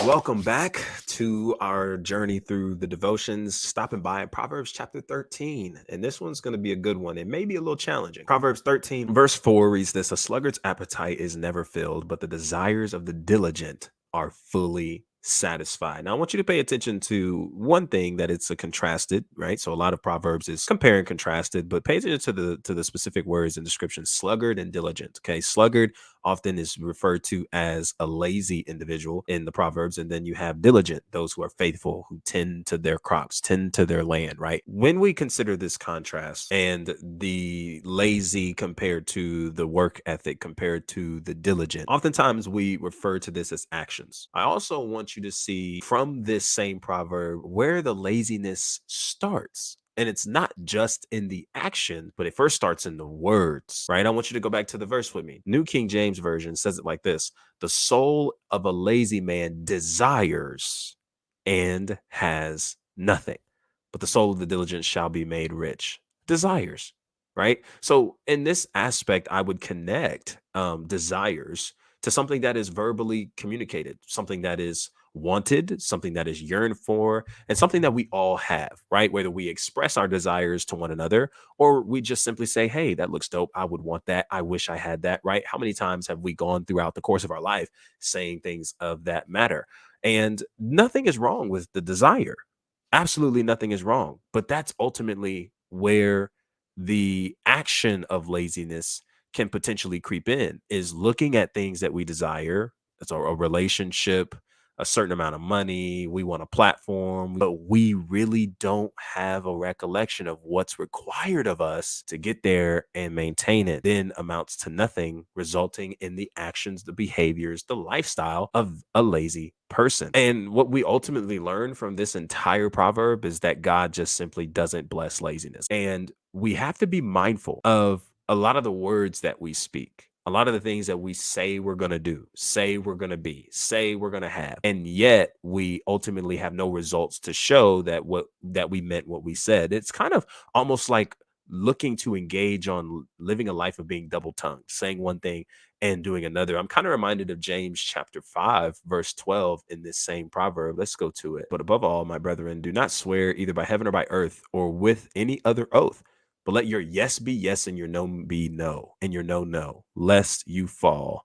Welcome back to our journey through the devotions, stopping by at Proverbs chapter 13. And this one's going to be a good one. It may be a little challenging. Proverbs 13, verse 4 reads this: A sluggard's appetite is never filled, but the desires of the diligent are fully satisfied. Now, I want you to pay attention to one thing, that it's a contrasted, right? So a lot of Proverbs is compare and contrasted, but pay attention to the specific words and descriptions: sluggard and diligent. Okay, sluggard often is referred to as a lazy individual in the Proverbs. And then you have diligent, those who are faithful, who tend to their crops, tend to their land, right? When we consider this contrast and the lazy compared to the work ethic compared to the diligent, oftentimes we refer to this as actions. I also want you to see from this same proverb where the laziness starts. And it's not just in the action, but it first starts in the words, right? I want you to go back to the verse with me. New King James Version says it like this: The soul of a lazy man desires and has nothing, but the soul of the diligent shall be made rich. Desires, right? So in this aspect, I would connect desires to something that is verbally communicated, something that is wanted, something that is yearned for, and something that we all have, right? Whether we express our desires to one another or we just simply say, hey, that looks dope. I would want that. I wish I had that, right? How many times have we gone throughout the course of our life saying things of that matter? And nothing is wrong with the desire. Absolutely nothing is wrong. But that's ultimately where the action of laziness can potentially creep in, is looking at things that we desire. That's a relationship, a certain amount of money, we want a platform, but we really don't have a recollection of what's required of us to get there and maintain it. Then amounts to nothing, resulting in the actions, the behaviors, the lifestyle of a lazy person. And what we ultimately learn from this entire proverb is that God just simply doesn't bless laziness. And we have to be mindful of a lot of the words that we speak, a lot of the things that we say we're going to do, say we're going to be, say we're going to have, and yet we ultimately have no results to show that we meant what we said. It's kind of almost like looking to engage on living a life of being double tongued, saying one thing and doing another. I'm kind of reminded of James chapter 5, verse 12 in this same proverb. Let's go to it. But above all, my brethren, do not swear either by heaven or by earth or with any other oath, but let your yes be yes and your no be no, and your no, no, lest you fall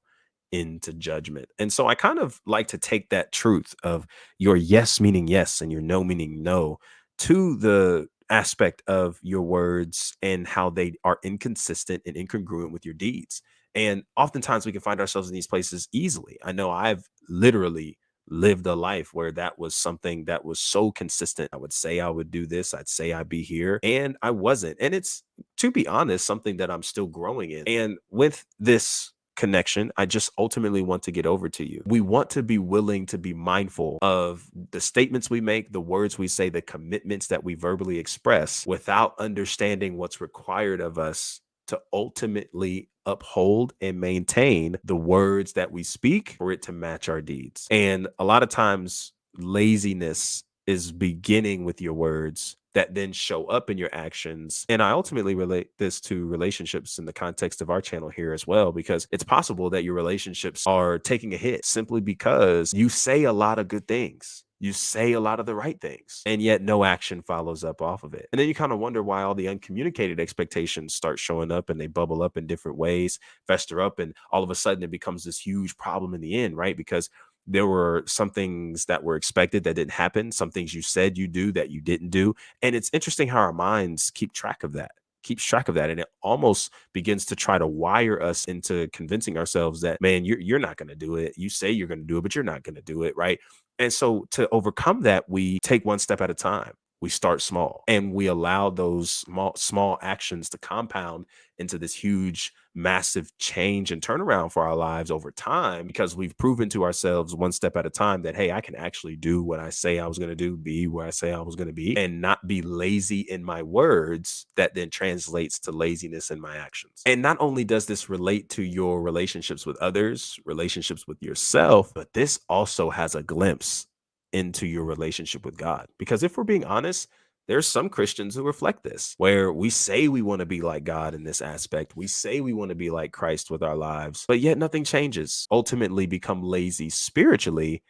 into judgment. And so I kind of like to take that truth of your yes meaning yes and your no meaning no to the aspect of your words and how they are inconsistent and incongruent with your deeds. And oftentimes we can find ourselves in these places easily. I know I've literally lived a life where that was something that was so consistent. I would say I would do this, I'd say I'd be here, and I wasn't. And it's, to be honest, something that I'm still growing in. And with this connection, I just ultimately want to get over to you. We want to be willing to be mindful of the statements we make, the words we say, the commitments that we verbally express without understanding what's required of us to ultimately uphold and maintain the words that we speak for it to match our deeds. And a lot of times, laziness is beginning with your words that then show up in your actions. And I ultimately relate this to relationships in the context of our channel here as well, because it's possible that your relationships are taking a hit simply because you say a lot of good things. You say a lot of the right things, and yet no action follows up off of it. And then you kind of wonder why all the uncommunicated expectations start showing up and they bubble up in different ways, fester up, and all of a sudden it becomes this huge problem in the end, right? Because there were some things that were expected that didn't happen, some things you said you do that you didn't do. And it's interesting how our minds keep track of that. Keeps track of that, and it almost begins to try to wire us into convincing ourselves that, man, you're not going to do it. You say you're going to do it, but you're not going to do it, right? And so to overcome that, we take one step at a time. We start small and we allow those small actions to compound into this huge, massive change and turnaround for our lives over time, because we've proven to ourselves one step at a time that, hey, I can actually do what I say I was going to do, be where I say I was going to be, and not be lazy in my words. That then translates to laziness in my actions. And not only does this relate to your relationships with others, relationships with yourself, but this also has a glimpse into your relationship with God. Because if we're being honest, there's some Christians who reflect this, where we say we want to be like God in this aspect. We say we want to be like Christ with our lives, but yet nothing changes. Ultimately become lazy spiritually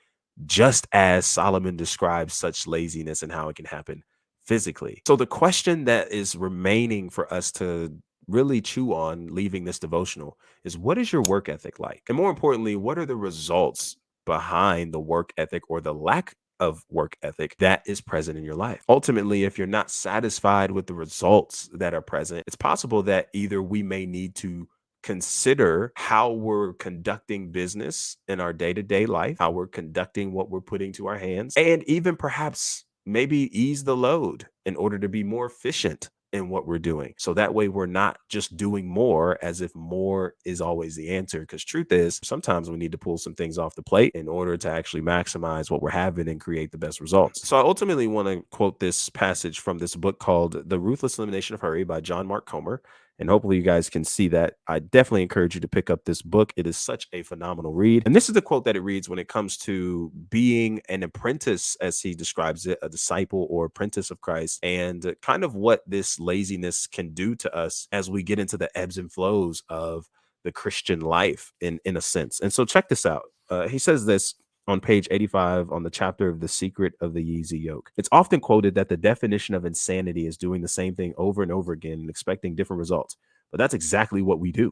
just as Solomon describes such laziness and how it can happen physically. So the question that is remaining for us to really chew on leaving this devotional is, what is your work ethic like? And more importantly, what are the results behind the work ethic or the lack of work ethic that is present in your life? Ultimately, if you're not satisfied with the results that are present, it's possible that either we may need to consider how we're conducting business in our day-to-day life, how we're conducting what we're putting to our hands, and even perhaps maybe ease the load in order to be more efficient in what we're doing. So that way we're not just doing more as if more is always the answer. Because truth is, sometimes we need to pull some things off the plate in order to actually maximize what we're having and create the best results. So I ultimately want to quote this passage from this book called The Ruthless Elimination of Hurry by John Mark Comer. And hopefully you guys can see that. I definitely encourage you to pick up this book. It is such a phenomenal read. And this is the quote that it reads when it comes to being an apprentice, as he describes it, a disciple or apprentice of Christ, and kind of what this laziness can do to us as we get into the ebbs and flows of the Christian life in a sense. And so check this out. He says this on page 85 on the chapter of The Secret of the Easy Yoke. It's often quoted that the definition of insanity is doing the same thing over and over again and expecting different results. But that's exactly what we do.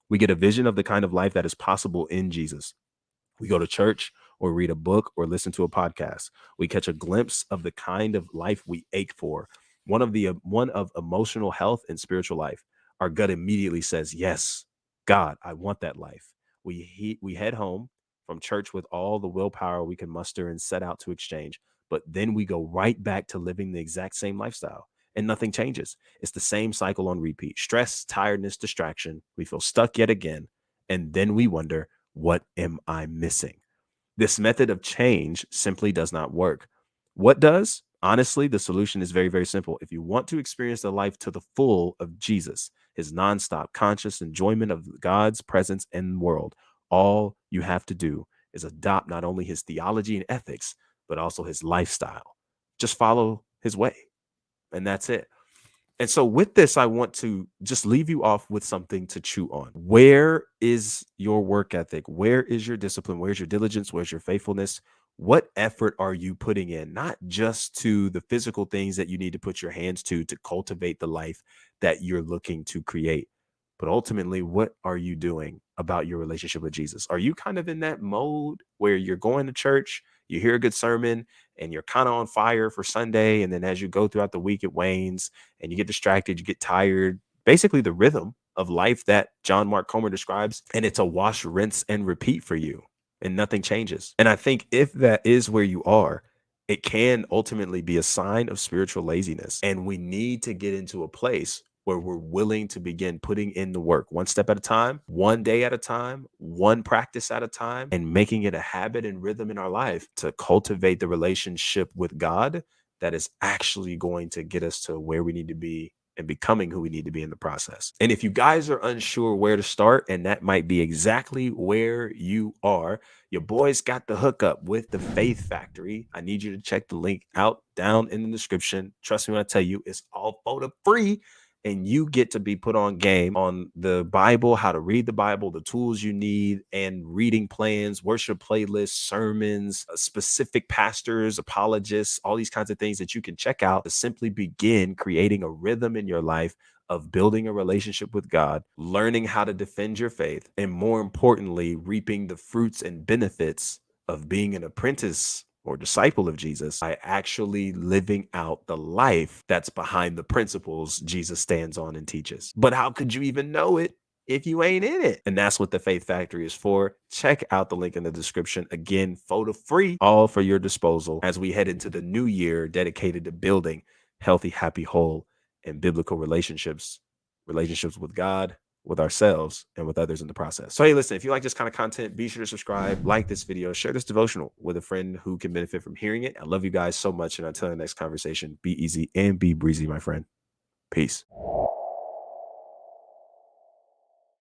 We get a vision of the kind of life that is possible in Jesus. We go to church or read a book or listen to a podcast. We catch a glimpse of the kind of life we ache for, one of emotional health and spiritual life. Our gut immediately says, "Yes, God, I want that life." We head home from church with all the willpower we can muster and set out to exchange. But then we go right back to living the exact same lifestyle and nothing changes. It's the same cycle on repeat: stress, tiredness, distraction. We feel stuck yet again. And then we wonder, what am I missing? This method of change simply does not work. What does? Honestly, the solution is very, very simple. If you want to experience the life to the full of Jesus, his nonstop conscious enjoyment of God's presence in the world, all you have to do is adopt not only his theology and ethics, but also his lifestyle. Just follow his way, and that's it. And so with this, I want to just leave you off with something to chew on. Where is your work ethic? Where is your discipline? Where's your diligence? Where's your faithfulness? What effort are you putting in? Not just to the physical things that you need to put your hands to cultivate the life that you're looking to create, but ultimately, what are you doing about your relationship with Jesus? Are you kind of in that mode where you're going to church, you hear a good sermon, and you're kind of on fire for Sunday, and then as you go throughout the week, it wanes and you get distracted, you get tired, basically the rhythm of life that John Mark Comer describes, and it's a wash, rinse, and repeat for you, and nothing changes. And I think if that is where you are, it can ultimately be a sign of spiritual laziness. And we need to get into a place where we're willing to begin putting in the work one step at a time, one day at a time, one practice at a time, and making it a habit and rhythm in our life to cultivate the relationship with God that is actually going to get us to where we need to be and becoming who we need to be in the process. And if you guys are unsure where to start, and that might be exactly where you are, your boys got the hookup with the Faith Factory. I need you to check the link out down in the description. Trust me when I tell you, it's all photo free. And you get to be put on game on the Bible, how to read the Bible, the tools you need, and reading plans, worship playlists, sermons, specific pastors, apologists, all these kinds of things that you can check out to simply begin creating a rhythm in your life of building a relationship with God, learning how to defend your faith, and more importantly, reaping the fruits and benefits of being an apprentice or disciple of Jesus by actually living out the life that's behind the principles Jesus stands on and teaches. But how could you even know it if you ain't in it? And that's what the Faith Factory is for. Check out the link in the description. Again, photo free, all for your disposal as we head into the new year dedicated to building healthy, happy, whole, and biblical relationships with God, with ourselves, and with others in the process. So hey, listen, if you like this kind of content, be sure to subscribe, like this video, share this devotional with a friend who can benefit from hearing it. I love you guys so much, and until the next conversation, be easy and be breezy, my friend. Peace.